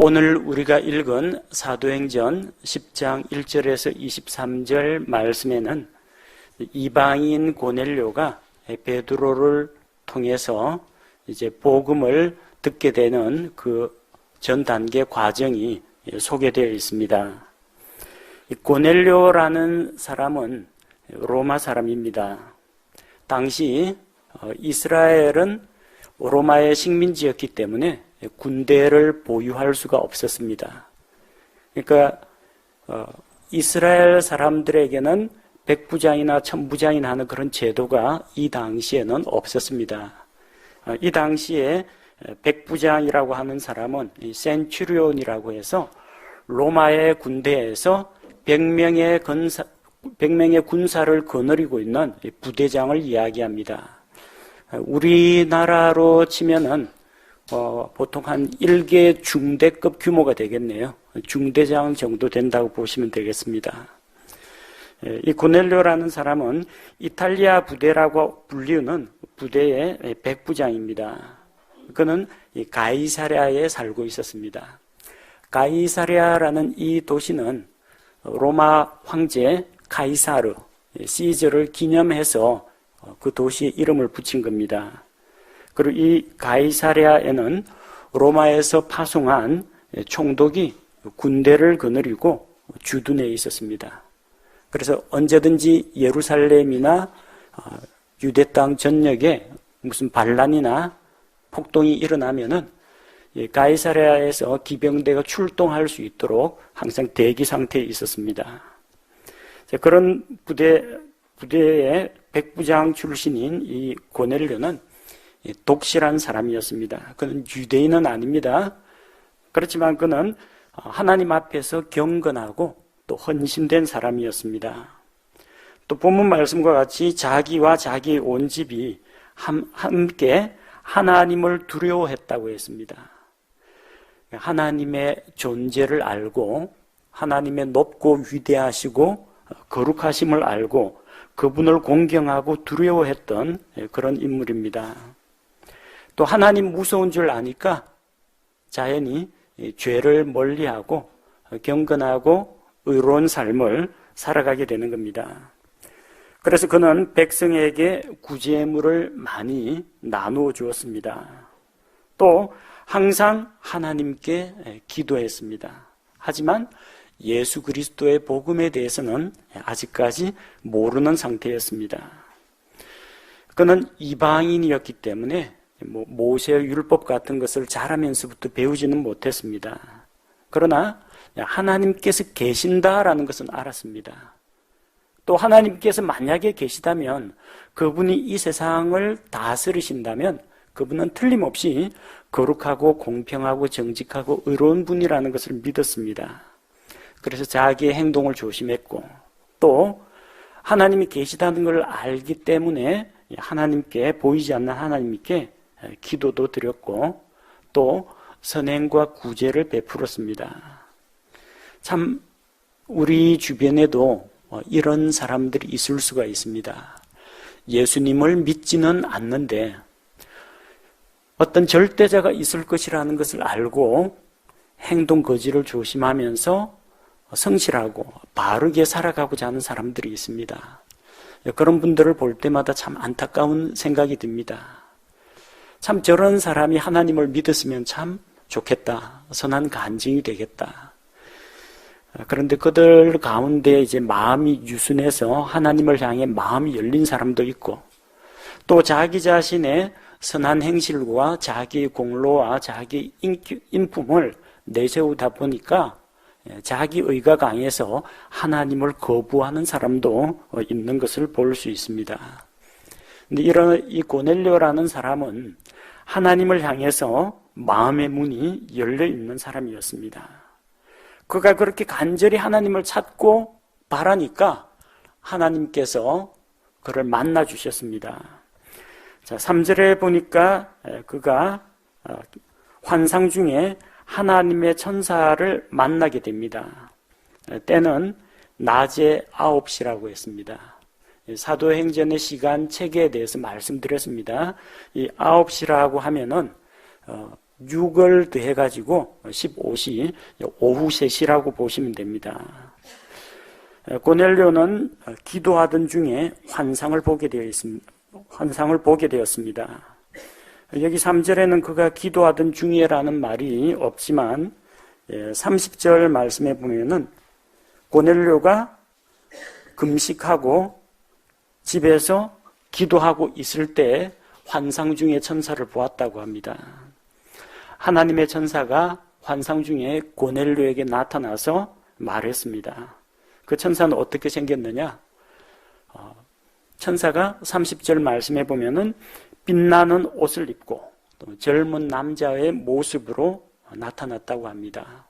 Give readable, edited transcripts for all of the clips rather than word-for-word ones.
오늘 우리가 읽은 사도행전 10장 1절에서 23절 말씀에는 이방인 고넬료가 베드로를 통해서 이제 복음을 듣게 되는 그 전 단계 과정이 소개되어 있습니다. 이 고넬료라는 사람은 로마 사람입니다. 당시 이스라엘은 로마의 식민지였기 때문에 군대를 보유할 수가 없었습니다. 그러니까 이스라엘 사람들에게는 백부장이나 천부장이나 하는 그런 제도가 이 당시에는 없었습니다. 이 당시에 백부장이라고 하는 사람은 센츄리온이라고 해서 로마의 군대에서 100명의 군사를 거느리고 있는 부대장을 이야기합니다. 우리나라로 치면은 보통 한 1개 중대급 규모가 되겠네요. 중대장 정도 된다고 보시면 되겠습니다. 이 고넬료라는 사람은 이탈리아 부대라고 불리는 부대의 백부장입니다. 그는 이 가이사랴에 살고 있었습니다. 가이사랴라는 이 도시는 로마 황제 카이사르, 시저를 기념해서 그 도시의 이름을 붙인 겁니다. 그리고 이 가이사랴에는 로마에서 파송한 총독이 군대를 거느리고 주둔해 있었습니다. 그래서 언제든지 예루살렘이나 유대 땅 전역에 무슨 반란이나 폭동이 일어나면은 가이사랴에서 기병대가 출동할 수 있도록 항상 대기 상태에 있었습니다. 그런 부대의 백부장 출신인 이 고넬료는 독실한 사람이었습니다. 그는 유대인은 아닙니다. 그렇지만 그는 하나님 앞에서 경건하고 또 헌신된 사람이었습니다. 또 본문 말씀과 같이 자기와 자기 온 집이 함께 하나님을 두려워했다고 했습니다. 하나님의 존재를 알고 하나님의 높고 위대하시고 거룩하심을 알고 그분을 공경하고 두려워했던 그런 인물입니다. 또 하나님 무서운 줄 아니까 자연히 죄를 멀리하고 경건하고 의로운 삶을 살아가게 되는 겁니다. 그래서 그는 백성에게 구제물을 많이 나누어 주었습니다. 또 항상 하나님께 기도했습니다. 하지만 예수 그리스도의 복음에 대해서는 아직까지 모르는 상태였습니다. 그는 이방인이었기 때문에 모세의 율법 같은 것을 자라면서부터 배우지는 못했습니다. 그러나 하나님께서 계신다라는 것은 알았습니다. 또 하나님께서 만약에 계시다면 그분이 이 세상을 다스리신다면 그분은 틀림없이 거룩하고 공평하고 정직하고 의로운 분이라는 것을 믿었습니다. 그래서 자기의 행동을 조심했고 또 하나님이 계시다는 걸 알기 때문에 하나님께 보이지 않는 하나님께 기도도 드렸고 또 선행과 구제를 베풀었습니다. 참 우리 주변에도 이런 사람들이 있을 수가 있습니다. 예수님을 믿지는 않는데 어떤 절대자가 있을 것이라는 것을 알고 행동 거지를 조심하면서 성실하고 바르게 살아가고자 하는 사람들이 있습니다. 그런 분들을 볼 때마다 참 안타까운 생각이 듭니다. 참 저런 사람이 하나님을 믿었으면 참 좋겠다. 선한 간증이 되겠다. 그런데 그들 가운데 이제 마음이 유순해서 하나님을 향해 마음이 열린 사람도 있고 또 자기 자신의 선한 행실과 자기 공로와 자기 인품을 내세우다 보니까 자기 의가 강해서 하나님을 거부하는 사람도 있는 것을 볼 수 있습니다. 근데 이런 이 고넬료라는 사람은 하나님을 향해서 마음의 문이 열려 있는 사람이었습니다. 그가 그렇게 간절히 하나님을 찾고 바라니까 하나님께서 그를 만나 주셨습니다. 자, 3절에 보니까 그가 환상 중에 하나님의 천사를 만나게 됩니다. 때는 낮에 9시라고 했습니다. 사도행전의 시간 체계에 대해서 말씀드렸습니다. 이 9시라고 하면은 6을 더해가지고 15시, 오후 3시라고 보시면 됩니다. 고넬료는 기도하던 중에 환상을 보게 되었습니다. 여기 3절에는 그가 기도하던 중에라는 말이 없지만 30절 말씀에 보면은 고넬료가 금식하고 집에서 기도하고 있을 때 환상 중에 천사를 보았다고 합니다. 하나님의 천사가 환상 중에 고넬료에게 나타나서 말했습니다. 그 천사는 어떻게 생겼느냐? 천사가 30절 말씀에 보면은 빛나는 옷을 입고 또 젊은 남자의 모습으로 나타났다고 합니다.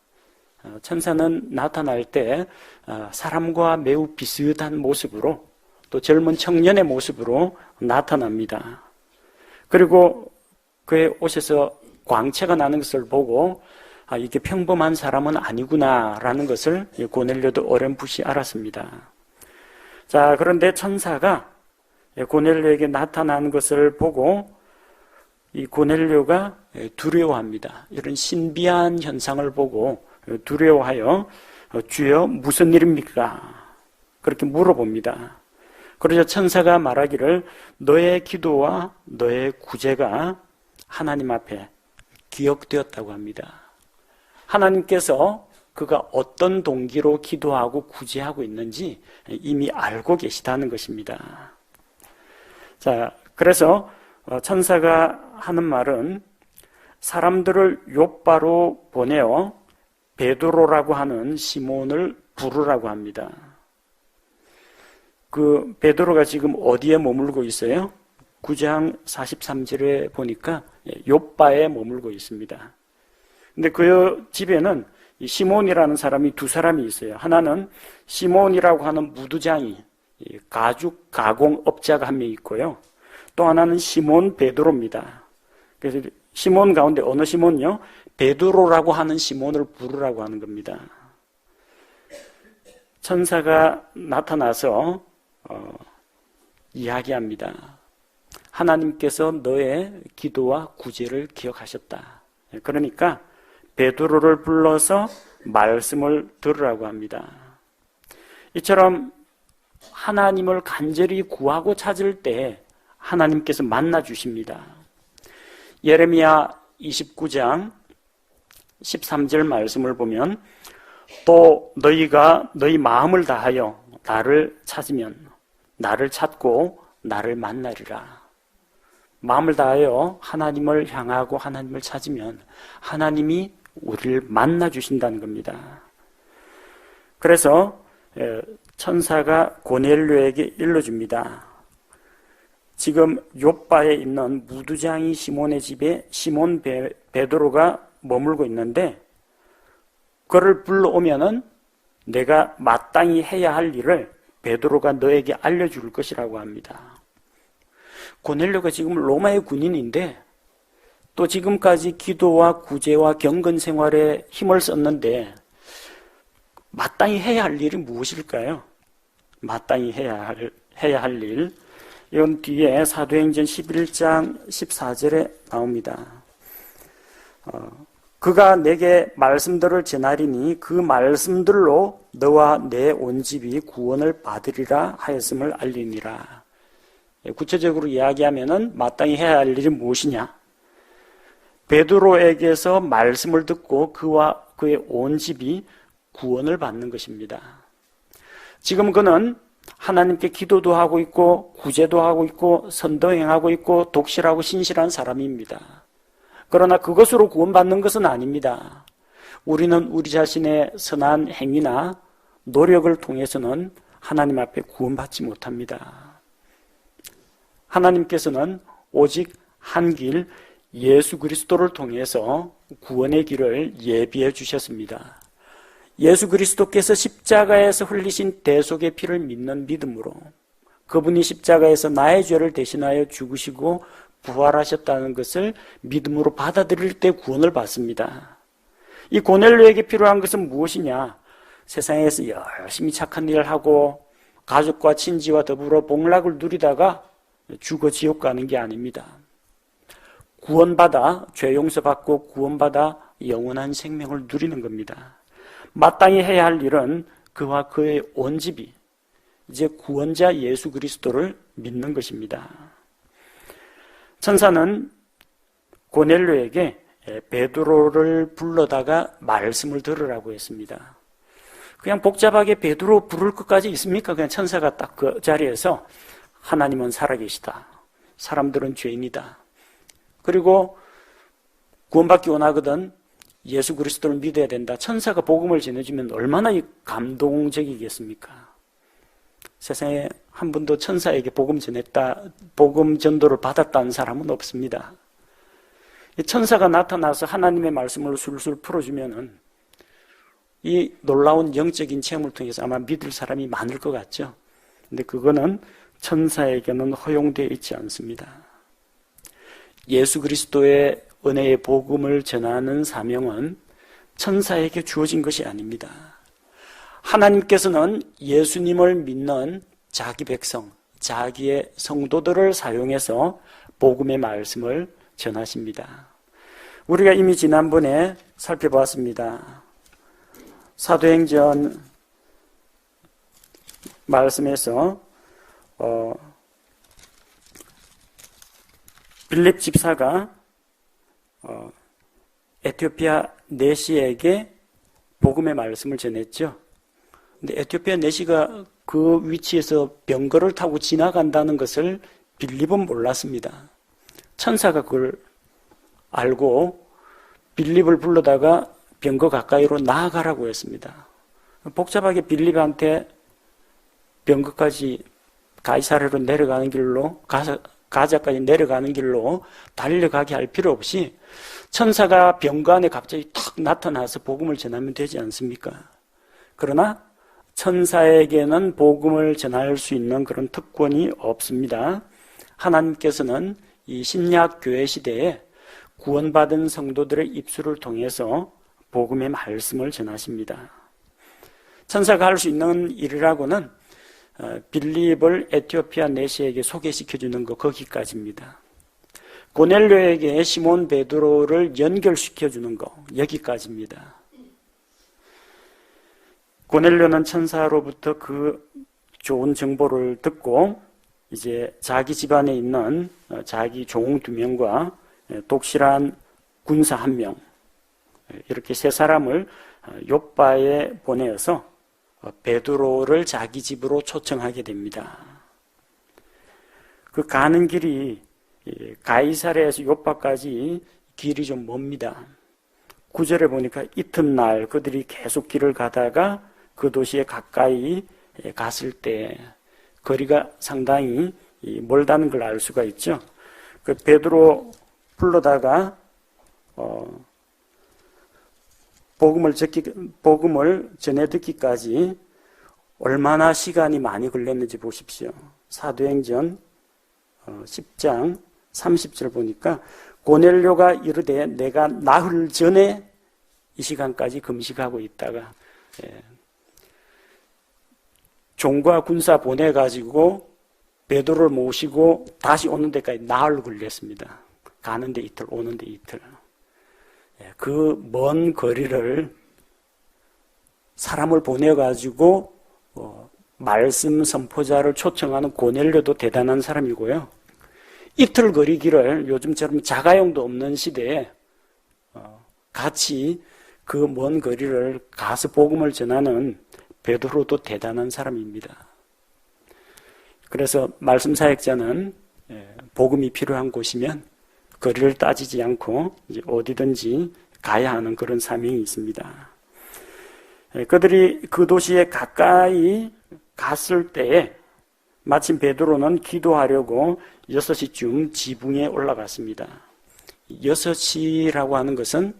천사는 나타날 때 사람과 매우 비슷한 모습으로 또 젊은 청년의 모습으로 나타납니다. 그리고 그의 옷에서 광채가 나는 것을 보고 이게 평범한 사람은 아니구나라는 것을 고넬료도 어렴풋이 알았습니다. 자, 그런데 천사가 고넬료에게 나타난 것을 보고 이 고넬료가 두려워합니다. 이런 신비한 현상을 보고 두려워하여 주여 무슨 일입니까? 그렇게 물어봅니다. 그러자 천사가 말하기를 너의 기도와 너의 구제가 하나님 앞에 기억되었다고 합니다. 하나님께서 그가 어떤 동기로 기도하고 구제하고 있는지 이미 알고 계시다는 것입니다. 자, 그래서 천사가 하는 말은 사람들을 욥바로 보내어 베드로라고 하는 시몬을 부르라고 합니다. 그 베드로가 지금 어디에 머물고 있어요? 9장 43절에 보니까 욥바에 머물고 있습니다. 근데 그 집에는 시몬이라는 사람이 두 사람이 있어요. 하나는 시몬이라고 하는 무두장이 가죽 가공업자가 한 명 있고요. 또 하나는 시몬 베드로입니다. 그래서 시몬 가운데 어느 시몬요? 베드로라고 하는 시몬을 부르라고 하는 겁니다. 천사가 나타나서 이야기합니다. 하나님께서 너의 기도와 구제를 기억하셨다. 그러니까 베드로를 불러서 말씀을 들으라고 합니다. 이처럼 하나님을 간절히 구하고 찾을 때 하나님께서 만나 주십니다. 예레미야 29장 13절 말씀을 보면 또 너희가 너희 마음을 다하여 나를 찾으면 나를 찾고 나를 만나리라. 마음을 다하여 하나님을 향하고 하나님을 찾으면 하나님이 우리를 만나 주신다는 겁니다. 그래서 천사가 고넬료에게 일러줍니다. 지금 욥바에 있는 무두장이 시몬의 집에 시몬 베드로가 머물고 있는데 그를 불러오면은 내가 마땅히 해야 할 일을 베드로가 너에게 알려줄 것이라고 합니다. 고넬료가 지금 로마의 군인인데 또 지금까지 기도와 구제와 경건 생활에 힘을 썼는데 마땅히 해야 할 일이 무엇일까요? 마땅히 해야 할 일. 이건 뒤에 사도행전 11장 14절에 나옵니다. 그가 내게 말씀들을 전하리니 그 말씀들로 너와 내 온 집이 구원을 받으리라 하였음을 알리니라. 구체적으로 이야기하면은 마땅히 해야 할 일이 무엇이냐? 베드로에게서 말씀을 듣고 그와 그의 온 집이 구원을 받는 것입니다. 지금 그는 하나님께 기도도 하고 있고 구제도 하고 있고 선도 행하고 있고 독실하고 신실한 사람입니다. 그러나 그것으로 구원받는 것은 아닙니다. 우리는 우리 자신의 선한 행위나 노력을 통해서는 하나님 앞에 구원받지 못합니다. 하나님께서는 오직 한 길 예수 그리스도를 통해서 구원의 길을 예비해 주셨습니다. 예수 그리스도께서 십자가에서 흘리신 대속의 피를 믿는 믿음으로 그분이 십자가에서 나의 죄를 대신하여 죽으시고 부활하셨다는 것을 믿음으로 받아들일 때 구원을 받습니다. 이 고넬료에게 필요한 것은 무엇이냐? 세상에서 열심히 착한 일을 하고 가족과 친지와 더불어 복락을 누리다가 죽어 지옥 가는 게 아닙니다. 구원받아 죄 용서받고 구원받아 영원한 생명을 누리는 겁니다. 마땅히 해야 할 일은 그와 그의 온 집이 이제 구원자 예수 그리스도를 믿는 것입니다. 천사는 고넬료에게 베드로를 불러다가 말씀을 들으라고 했습니다. 그냥 복잡하게 베드로 부를 것까지 있습니까? 그냥 천사가 딱 그 자리에서 하나님은 살아계시다. 사람들은 죄인이다. 그리고 구원받기 원하거든 예수 그리스도를 믿어야 된다. 천사가 복음을 전해주면 얼마나 감동적이겠습니까? 세상에 한 번도 천사에게 복음 전도를 받았다는 사람은 없습니다. 천사가 나타나서 하나님의 말씀을 술술 풀어주면은 이 놀라운 영적인 체험을 통해서 아마 믿을 사람이 많을 것 같죠. 근데 그거는 천사에게는 허용되어 있지 않습니다. 예수 그리스도의 은혜의 복음을 전하는 사명은 천사에게 주어진 것이 아닙니다. 하나님께서는 예수님을 믿는 자기 백성, 자기의 성도들을 사용해서 복음의 말씀을 전하십니다. 우리가 이미 지난번에 살펴봤습니다. 사도행전 말씀에서 빌립 집사가 에티오피아 내시에게 복음의 말씀을 전했죠. 근데 에티오피아 내시가 그 위치에서 병거를 타고 지나간다는 것을 빌립은 몰랐습니다. 천사가 그걸 알고 빌립을 불러다가 병거 가까이로 나아가라고 했습니다. 복잡하게 빌립한테 병거까지 가이사랴로 내려가는 길로 가자까지 내려가는 길로 달려가게 할 필요 없이 천사가 병거 안에 갑자기 탁 나타나서 복음을 전하면 되지 않습니까? 그러나 천사에게는 복음을 전할 수 있는 그런 특권이 없습니다. 하나님께서는 이 신약 교회 시대에 구원받은 성도들의 입술을 통해서 복음의 말씀을 전하십니다. 천사가 할 수 있는 일이라고는 빌립을 에티오피아 내시에게 소개시켜주는 것 거기까지입니다. 고넬료에게 시몬 베드로를 연결시켜주는 것 여기까지입니다. 고넬료는 천사로부터 그 좋은 정보를 듣고 이제 자기 집안에 있는 자기 종 2명과 독실한 군사 1명 이렇게 3사람을 욥바에 보내어서 베드로를 자기 집으로 초청하게 됩니다. 그 가는 길이 가이사랴에서 욥바까지 길이 좀 멉니다. 9절에 보니까 이튿날 그들이 계속 길을 가다가 그 도시에 가까이 갔을 때 거리가 상당히 멀다는 걸 알 수가 있죠. 그 베드로 불러다가 복음을 전해 듣기까지 얼마나 시간이 많이 걸렸는지 보십시오. 사도행전 10장 30절 보니까 고넬료가 이르되 내가 나흘 전에 이 시간까지 금식하고 있다가 종과 군사 보내가지고 베드로를 모시고 다시 오는 데까지 나흘 걸렸습니다. 가는데 이틀, 오는데 이틀. 그 먼 거리를 사람을 보내가지고 말씀 선포자를 초청하는 고넬료도 대단한 사람이고요. 이틀 거리 길을 요즘처럼 자가용도 없는 시대에 같이 그 먼 거리를 가서 복음을 전하는 베드로도 대단한 사람입니다. 그래서 말씀 사역자는 복음이 필요한 곳이면 거리를 따지지 않고 이제 어디든지 가야 하는 그런 사명이 있습니다. 그들이 그 도시에 가까이 갔을 때에 마침 베드로는 기도하려고 6시쯤 지붕에 올라갔습니다. 6시라고 하는 것은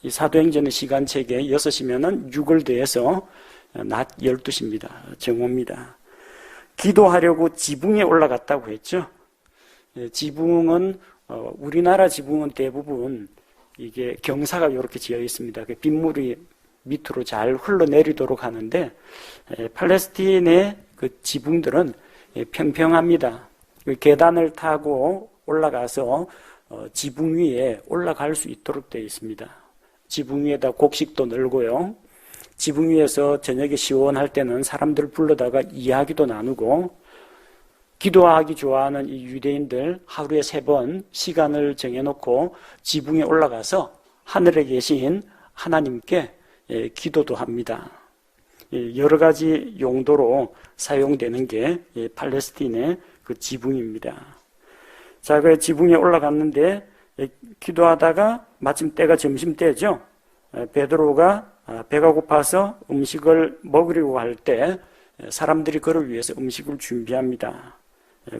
이 사도행전의 시간책에 6시면은 6을 더해서 낮 12시입니다. 정오입니다. 기도하려고 지붕에 올라갔다고 했죠. 지붕은 우리나라 지붕은 대부분 이게 경사가 이렇게 지어 있습니다. 빗물이 밑으로 잘 흘러내리도록 하는데 팔레스틴의 그 지붕들은 평평합니다. 계단을 타고 올라가서 지붕 위에 올라갈 수 있도록 되어 있습니다. 지붕 위에다 곡식도 널고요. 지붕 위에서 저녁에 시원할 때는 사람들 불러다가 이야기도 나누고, 기도하기 좋아하는 이 유대인들 하루에 3번 시간을 정해놓고 지붕에 올라가서 하늘에 계신 하나님께 기도도 합니다. 여러 가지 용도로 사용되는 게 팔레스틴의 그 지붕입니다. 자, 그 지붕에 올라갔는데 기도하다가 마침 때가 점심때죠. 베드로가 배가 고파서 음식을 먹으려고 할 때 사람들이 그를 위해서 음식을 준비합니다.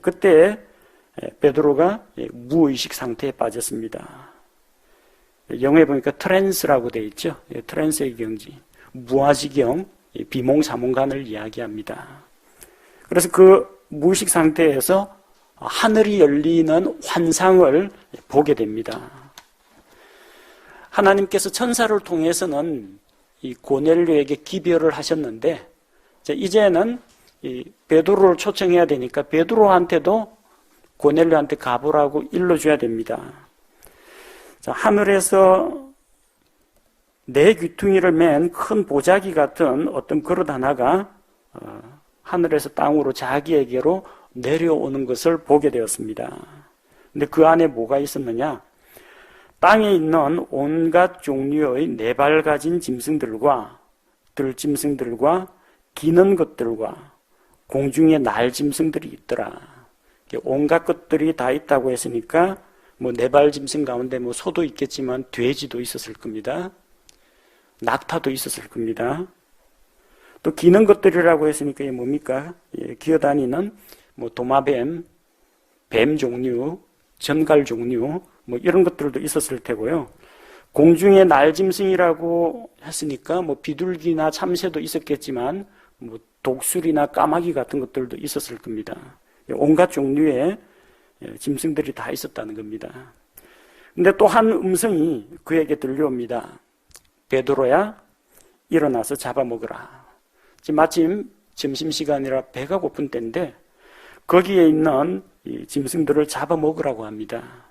그때 베드로가 무의식 상태에 빠졌습니다. 영어에 보니까 트랜스라고 되어 있죠. 트랜스의 경지, 무아지경, 비몽사몽간을 이야기합니다. 그래서 그 무의식 상태에서 하늘이 열리는 환상을 보게 됩니다. 하나님께서 천사를 통해서는 이 고넬료에게 기별을 하셨는데, 이제는 이 베드로를 초청해야 되니까 베드로한테도 고넬료한테 가보라고 일러줘야 됩니다. 자, 하늘에서 네 귀퉁이를 맨 큰 보자기 같은 어떤 그릇 하나가 하늘에서 땅으로 자기에게로 내려오는 것을 보게 되었습니다. 근데 그 안에 뭐가 있었느냐? 땅에 있는 온갖 종류의 4발 가진 짐승들과 들짐승들과 기는 것들과 공중에 날 짐승들이 있더라. 온갖 것들이 다 있다고 했으니까 4발 짐승 가운데 소도 있겠지만 돼지도 있었을 겁니다. 낙타도 있었을 겁니다. 또 기는 것들이라고 했으니까 이게 뭡니까? 기어다니는 도마뱀, 뱀 종류, 전갈 종류 이런 것들도 있었을 테고요. 공중에 날짐승이라고 했으니까 비둘기나 참새도 있었겠지만 독수리나 까마귀 같은 것들도 있었을 겁니다. 온갖 종류의 짐승들이 다 있었다는 겁니다. 근데 또 한 음성이 그에게 들려옵니다. 베드로야, 일어나서 잡아먹으라. 지금 마침 점심시간이라 배가 고픈 때인데 거기에 있는 이 짐승들을 잡아먹으라고 합니다.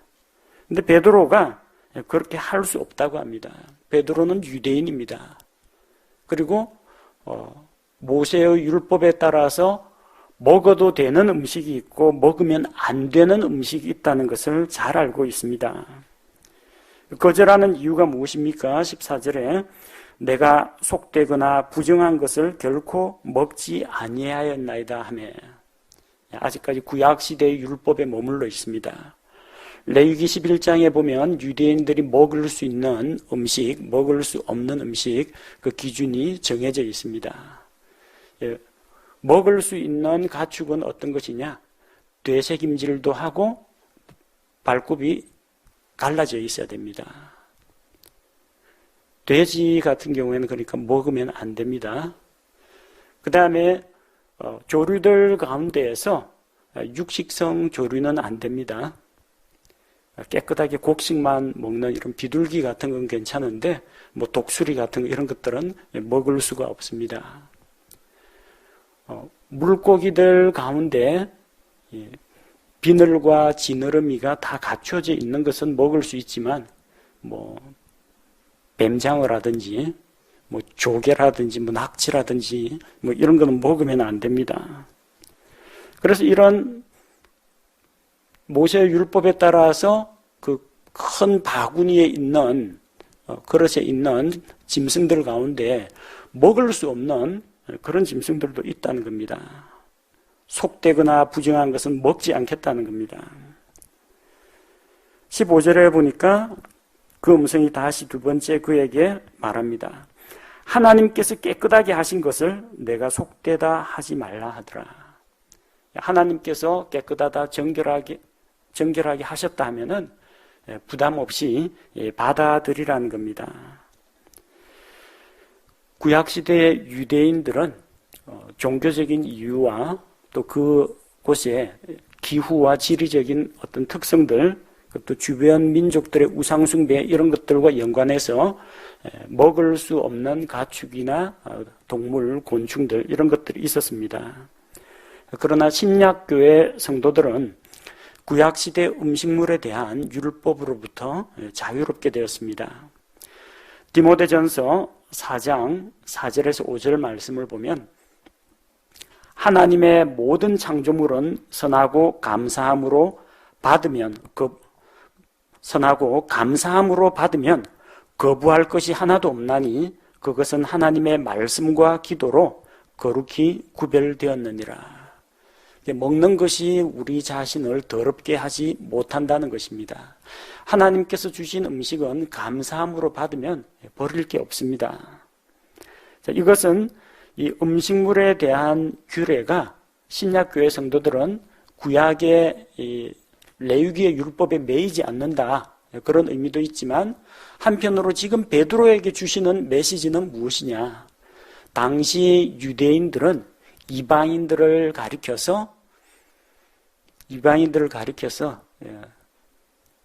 근데 베드로가 그렇게 할 수 없다고 합니다. 베드로는 유대인입니다. 그리고 모세의 율법에 따라서 먹어도 되는 음식이 있고 먹으면 안 되는 음식이 있다는 것을 잘 알고 있습니다. 거절하는 이유가 무엇입니까? 14절에 내가 속되거나 부정한 것을 결코 먹지 아니하였나이다 하며, 아직까지 구약시대의 율법에 머물러 있습니다. 레위기 11장에 보면 유대인들이 먹을 수 있는 음식, 먹을 수 없는 음식, 그 기준이 정해져 있습니다. 먹을 수 있는 가축은 어떤 것이냐? 되새김질도 하고 발굽이 갈라져 있어야 됩니다. 돼지 같은 경우에는 그러니까 먹으면 안 됩니다. 그 다음에 조류들 가운데에서 육식성 조류는 안 됩니다. 깨끗하게 곡식만 먹는 이런 비둘기 같은 건 괜찮은데 독수리 같은 거 이런 것들은 먹을 수가 없습니다. 물고기들 가운데 비늘과 지느러미가 다 갖춰져 있는 것은 먹을 수 있지만 뱀장어라든지 조개라든지 낙지라든지 이런 거는 먹으면 안 됩니다. 그래서 이런 모세의 율법에 따라서 그 큰 바구니에 있는 그릇에 있는 짐승들 가운데 먹을 수 없는 그런 짐승들도 있다는 겁니다. 속되거나 부정한 것은 먹지 않겠다는 겁니다. 15절에 보니까 그 음성이 다시 두 번째 그에게 말합니다. 하나님께서 깨끗하게 하신 것을 내가 속되다 하지 말라 하더라. 하나님께서 깨끗하다, 정결하게 하셨다 하면은 부담 없이 받아들이라는 겁니다. 구약시대의 유대인들은 종교적인 이유와 또 그곳의 기후와 지리적인 어떤 특성들, 또 주변 민족들의 우상숭배 이런 것들과 연관해서 먹을 수 없는 가축이나 동물, 곤충들 이런 것들이 있었습니다. 그러나 신약교회 성도들은 구약시대 음식물에 대한 율법으로부터 자유롭게 되었습니다. 디모데전서 4장 4절에서 5절 말씀을 보면 하나님의 모든 창조물은 선하고 감사함으로 받으면 거부할 것이 하나도 없나니 그것은 하나님의 말씀과 기도로 거룩히 구별되었느니라. 먹는 것이 우리 자신을 더럽게 하지 못한다는 것입니다. 하나님께서 주신 음식은 감사함으로 받으면 버릴 게 없습니다. 자, 이것은 이 음식물에 대한 규례가 신약교회 성도들은 구약의 레위기의 율법에 매이지 않는다, 그런 의미도 있지만 한편으로 지금 베드로에게 주시는 메시지는 무엇이냐? 당시 유대인들은 이방인들을 가리켜서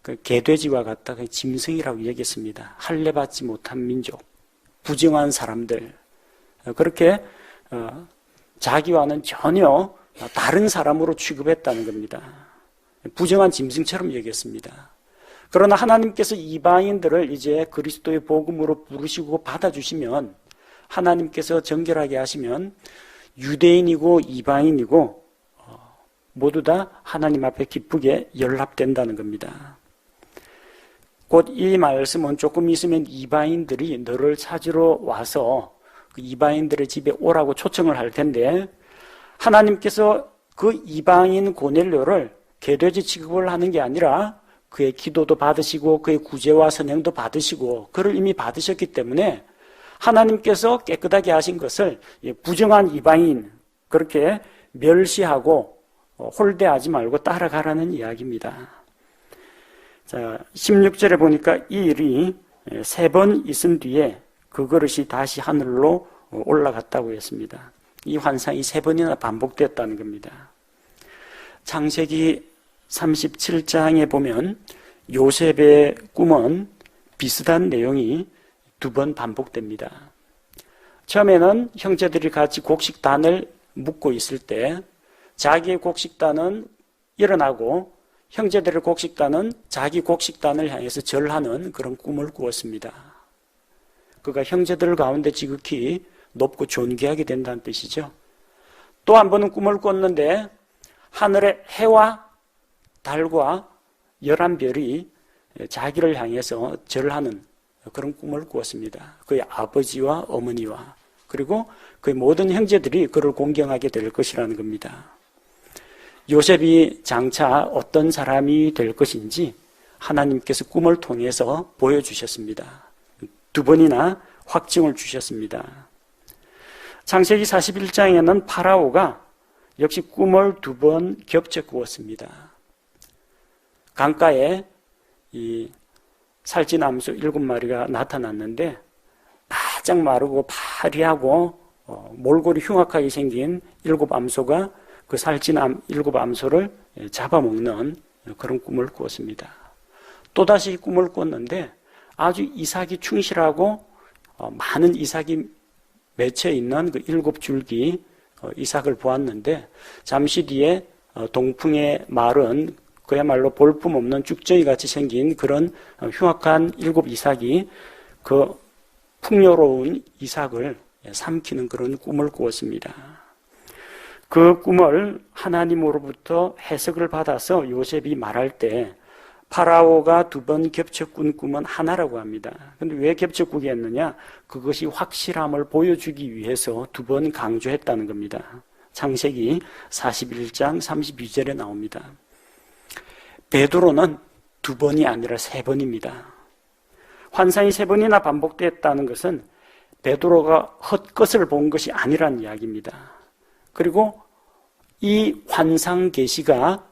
그 개돼지와 같다, 짐승이라고 얘기했습니다. 할례받지 못한 민족, 부정한 사람들, 그렇게 자기와는 전혀 다른 사람으로 취급했다는 겁니다. 부정한 짐승처럼 얘기했습니다. 그러나 하나님께서 이방인들을 이제 그리스도의 복음으로 부르시고 받아주시면, 하나님께서 정결하게 하시면 유대인이고 이방인이고 모두 다 하나님 앞에 기쁘게 연합된다는 겁니다. 곧 이 말씀은 조금 있으면 이방인들이 너를 찾으러 와서 그 이방인들의 집에 오라고 초청을 할 텐데, 하나님께서 그 이방인 고넬료를 개돼지 취급을 하는 게 아니라 그의 기도도 받으시고 그의 구제와 선행도 받으시고 그를 이미 받으셨기 때문에 하나님께서 깨끗하게 하신 것을 부정한 이방인 그렇게 멸시하고 홀대하지 말고 따라가라는 이야기입니다. 자, 16절에 보니까 이 일이 3번 있은 뒤에 그 그릇이 다시 하늘로 올라갔다고 했습니다. 이 환상이 3번이나 반복됐다는 겁니다. 창세기 37장에 보면 요셉의 꿈은 비슷한 내용이 2번 반복됩니다. 처음에는 형제들이 같이 곡식단을 묶고 있을 때 자기의 곡식단은 일어나고 형제들의 곡식단은 자기 곡식단을 향해서 절하는 그런 꿈을 꾸었습니다. 그가 형제들 가운데 지극히 높고 존귀하게 된다는 뜻이죠. 또 한 번은 꿈을 꿨는데 하늘의 해와 달과 11별이 자기를 향해서 절하는 그런 꿈을 꾸었습니다. 그의 아버지와 어머니와 그리고 그의 모든 형제들이 그를 공경하게 될 것이라는 겁니다. 요셉이 장차 어떤 사람이 될 것인지 하나님께서 꿈을 통해서 보여주셨습니다. 2번이나 확증을 주셨습니다. 창세기 41장에는 파라오가 역시 꿈을 2번 겹쳐 꾸었습니다. 강가에 이 살찐암소 7마리가 나타났는데 바짝 마르고 파리하고 몰골이 흉악하게 생긴 7암소가 그 살찐 7암소를 잡아먹는 그런 꿈을 꾸었습니다. 또다시 꿈을 꿨는데 아주 이삭이 충실하고 많은 이삭이 맺혀 있는 그 7줄기 이삭을 보았는데 잠시 뒤에 동풍에 마른 그야말로 볼품없는 쭉정이 같이 생긴 그런 흉악한 7 이삭이 그 풍요로운 이삭을 삼키는 그런 꿈을 꾸었습니다. 그 꿈을 하나님으로부터 해석을 받아서 요셉이 말할 때 파라오가 2번 겹쳐 꾼 꿈은 하나라고 합니다. 그런데 왜 겹쳐 꾸게 했느냐? 그것이 확실함을 보여주기 위해서 2번 강조했다는 겁니다. 창세기 41장 32절에 나옵니다. 베드로는 2번이 아니라 3번입니다. 환상이 3번이나 반복됐다는 것은 베드로가 헛것을 본 것이 아니라는 이야기입니다. 그리고 이 환상 계시가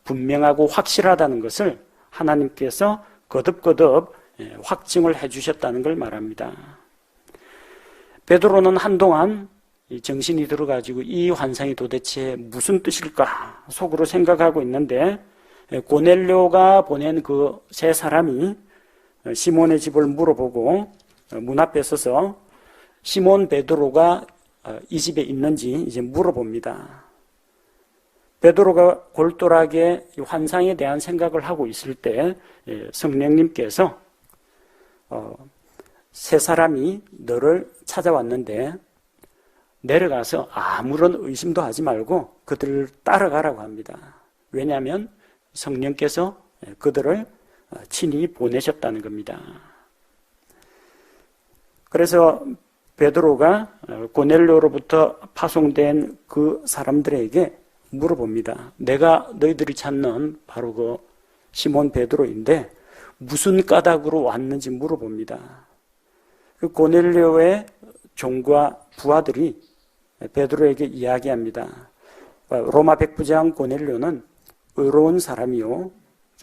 분명하고 확실하다는 것을 하나님께서 거듭거듭 확증을 해주셨다는 걸 말합니다. 베드로는 한동안 정신이 들어가지고 이 환상이 도대체 무슨 뜻일까 속으로 생각하고 있는데 고넬료가 보낸 그 세 사람이 시몬의 집을 물어보고 문 앞에 서서 시몬 베드로가 이 집에 있는지 이제 물어봅니다. 베드로가 골똘하게 환상에 대한 생각을 하고 있을 때 성령님께서 세 사람이 너를 찾아왔는데 내려가서 아무런 의심도 하지 말고 그들을 따라가라고 합니다. 왜냐하면 성령께서 그들을 친히 보내셨다는 겁니다. 그래서 베드로가 고넬료로부터 파송된 그 사람들에게 물어봅니다. 내가 너희들이 찾는 바로 그 시몬 베드로인데 무슨 까닭으로 왔는지 물어봅니다. 그 고넬료의 종과 부하들이 베드로에게 이야기합니다. 로마 백부장 고넬료는 의로운 사람이요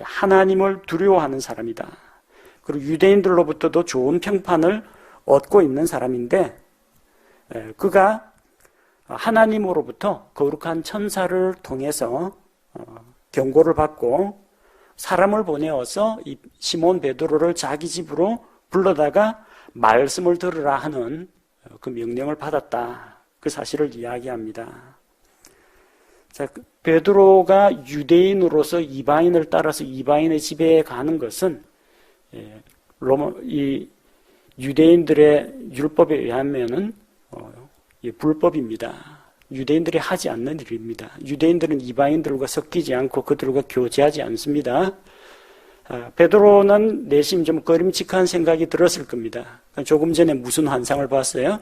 하나님을 두려워하는 사람이다. 그리고 유대인들로부터도 좋은 평판을 얻고 있는 사람인데 그가 하나님으로부터 거룩한 천사를 통해서 경고를 받고 사람을 보내어서 이 시몬 베드로를 자기 집으로 불러다가 말씀을 들으라 하는 그 명령을 받았다. 그 사실을 이야기합니다. 자, 베드로가 유대인으로서 이방인을 따라서 이방인의 집에 가는 것은 이 유대인들의 율법에 의하면은 불법입니다. 유대인들이 하지 않는 일입니다. 유대인들은 이방인들과 섞이지 않고 그들과 교제하지 않습니다. 베드로는 내심 좀 꺼림칙한 생각이 들었을 겁니다. 조금 전에 무슨 환상을 봤어요?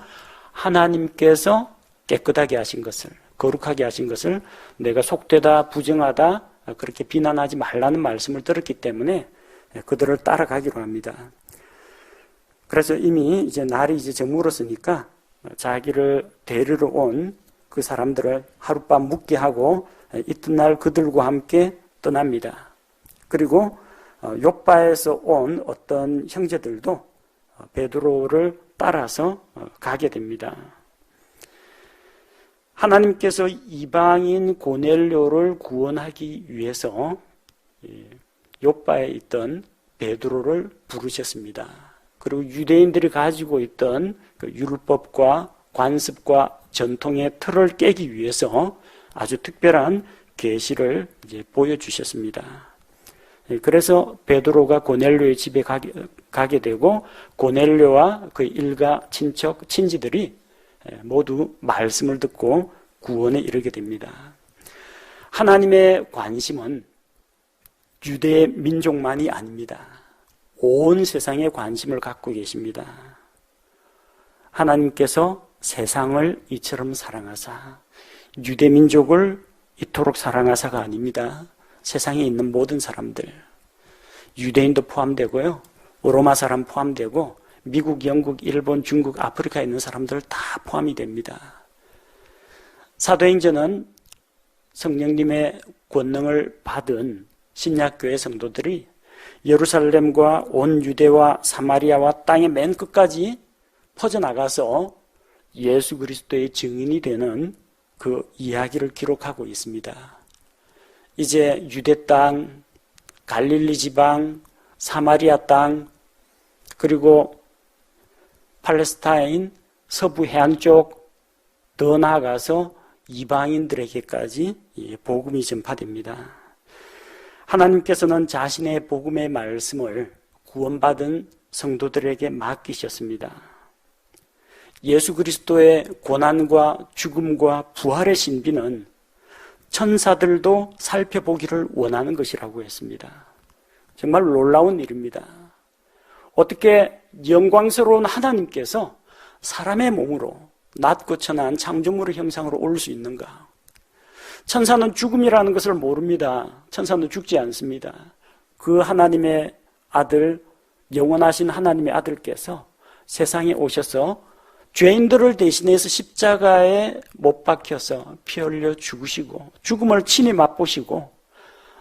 하나님께서 깨끗하게 하신 것을, 거룩하게 하신 것을 내가 속되다, 부정하다, 그렇게 비난하지 말라는 말씀을 들었기 때문에 그들을 따라가기로 합니다. 그래서 이미 이제 날이 이제 저물었으니까 자기를 데리러 온 그 사람들을 하룻밤 묵게 하고 이튿날 그들과 함께 떠납니다. 그리고 욥바에서 온 어떤 형제들도 베드로를 따라서 가게 됩니다. 하나님께서 이방인 고넬료를 구원하기 위해서 욥바에 있던 베드로를 부르셨습니다. 그리고 유대인들이 가지고 있던 그 율법과 관습과 전통의 틀을 깨기 위해서 아주 특별한 계시를 이제 보여주셨습니다. 그래서 베드로가 고넬료의 집에 가게 되고 고넬료와 그 일가 친척 친지들이 모두 말씀을 듣고 구원에 이르게 됩니다. 하나님의 관심은 유대 민족만이 아닙니다. 온 세상에 관심을 갖고 계십니다. 하나님께서 세상을 이처럼 사랑하사 유대 민족을 이토록 사랑하사가 아닙니다. 세상에 있는 모든 사람들, 유대인도 포함되고요, 로마 사람 포함되고 미국, 영국, 일본, 중국, 아프리카에 있는 사람들 다 포함이 됩니다. 사도행전은 성령님의 권능을 받은 신약교회 성도들이 예루살렘과 온 유대와 사마리아와 땅의 맨 끝까지 퍼져나가서 예수 그리스도의 증인이 되는 그 이야기를 기록하고 있습니다. 이제 유대 땅, 갈릴리 지방, 사마리아 땅, 그리고 팔레스타인 서부 해안 쪽 더 나아가서 이방인들에게까지 복음이 전파됩니다. 하나님께서는 자신의 복음의 말씀을 구원받은 성도들에게 맡기셨습니다. 예수 그리스도의 고난과 죽음과 부활의 신비는 천사들도 살펴보기를 원하는 것이라고 했습니다. 정말 놀라운 일입니다. 어떻게 영광스러운 하나님께서 사람의 몸으로 낮고 천한 창조물의 형상으로 올 수 있는가? 천사는 죽음이라는 것을 모릅니다. 천사는 죽지 않습니다. 그 하나님의 아들, 영원하신 하나님의 아들께서 세상에 오셔서 죄인들을 대신해서 십자가에 못 박혀서 피 흘려 죽으시고 죽음을 친히 맛보시고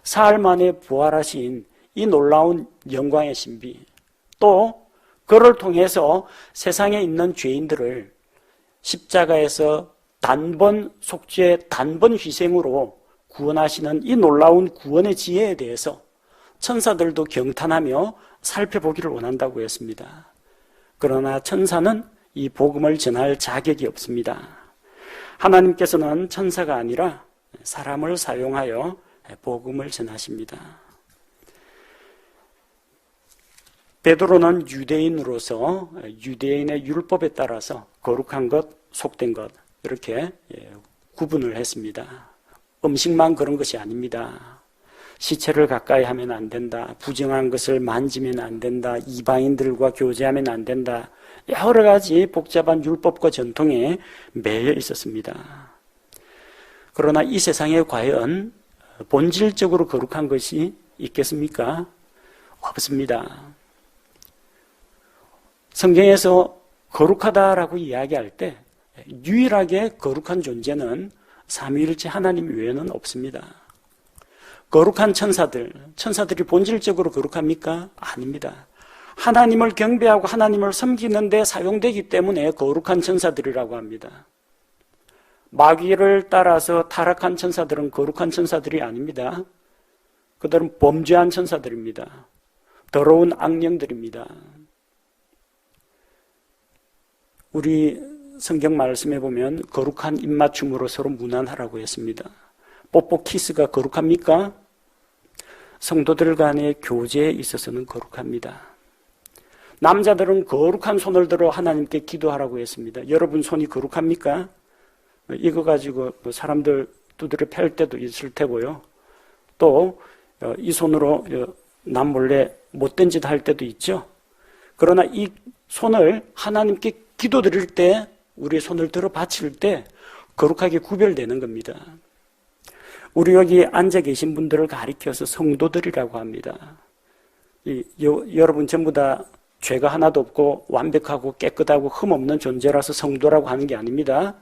사흘 만에 부활하신 이 놀라운 영광의 신비, 또 그를 통해서 세상에 있는 죄인들을 십자가에서 단번 속죄, 단번 희생으로 구원하시는 이 놀라운 구원의 지혜에 대해서 천사들도 경탄하며 살펴보기를 원한다고 했습니다. 그러나 천사는 이 복음을 전할 자격이 없습니다. 하나님께서는 천사가 아니라 사람을 사용하여 복음을 전하십니다. 베드로는 유대인으로서 유대인의 율법에 따라서 거룩한 것, 속된 것 이렇게 구분을 했습니다. 음식만 그런 것이 아닙니다. 시체를 가까이 하면 안 된다. 부정한 것을 만지면 안 된다. 이방인들과 교제하면 안 된다. 여러 가지 복잡한 율법과 전통에 매여 있었습니다. 그러나 이 세상에 과연 본질적으로 거룩한 것이 있겠습니까? 없습니다. 성경에서 거룩하다라고 이야기할 때 유일하게 거룩한 존재는 삼위일체 하나님 외에는 없습니다. 거룩한 천사들이 본질적으로 거룩합니까? 아닙니다. 하나님을 경배하고 하나님을 섬기는 데 사용되기 때문에 거룩한 천사들이라고 합니다. 마귀를 따라서 타락한 천사들은 거룩한 천사들이 아닙니다. 그들은 범죄한 천사들입니다. 더러운 악령들입니다. 우리 성경 말씀에 보면 거룩한 입맞춤으로 서로 무난하라고 했습니다. 뽀뽀 키스가 거룩합니까? 성도들 간의 교제에 있어서는 거룩합니다. 남자들은 거룩한 손을 들어 하나님께 기도하라고 했습니다. 여러분 손이 거룩합니까? 이거 가지고 사람들 두드려 팰 때도 있을 테고요. 또 이 손으로 남 몰래 못된 짓 할 때도 있죠. 그러나 이 손을 하나님께 기도드릴 때 우리의 손을 들어 바칠 때 거룩하게 구별되는 겁니다. 우리 여기 앉아 계신 분들을 가리켜서 성도들이라고 합니다. 여러분 전부 다 죄가 하나도 없고 완벽하고 깨끗하고 흠없는 존재라서 성도라고 하는 게 아닙니다.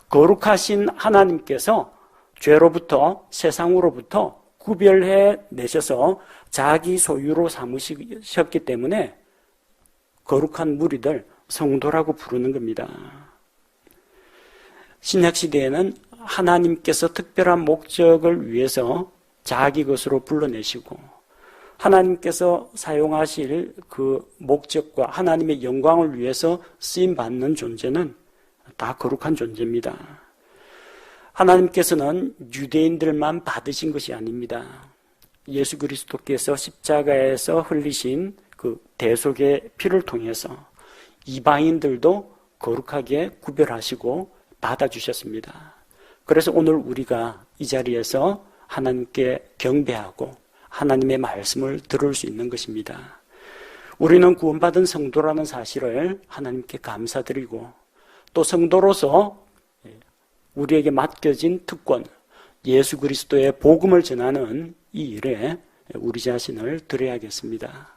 거룩하신 하나님께서 죄로부터 세상으로부터 구별해 내셔서 자기 소유로 삼으셨기 때문에 거룩한 무리들 성도라고 부르는 겁니다. 신약시대에는 하나님께서 특별한 목적을 위해서 자기 것으로 불러내시고 하나님께서 사용하실 그 목적과 하나님의 영광을 위해서 쓰임받는 존재는 다 거룩한 존재입니다. 하나님께서는 유대인들만 받으신 것이 아닙니다. 예수 그리스도께서 십자가에서 흘리신 그 대속의 피를 통해서 이방인들도 거룩하게 구별하시고 받아주셨습니다. 그래서 오늘 우리가 이 자리에서 하나님께 경배하고 하나님의 말씀을 들을 수 있는 것입니다. 우리는 구원받은 성도라는 사실을 하나님께 감사드리고 또 성도로서 우리에게 맡겨진 특권, 예수 그리스도의 복음을 전하는 이 일에 우리 자신을 드려야겠습니다.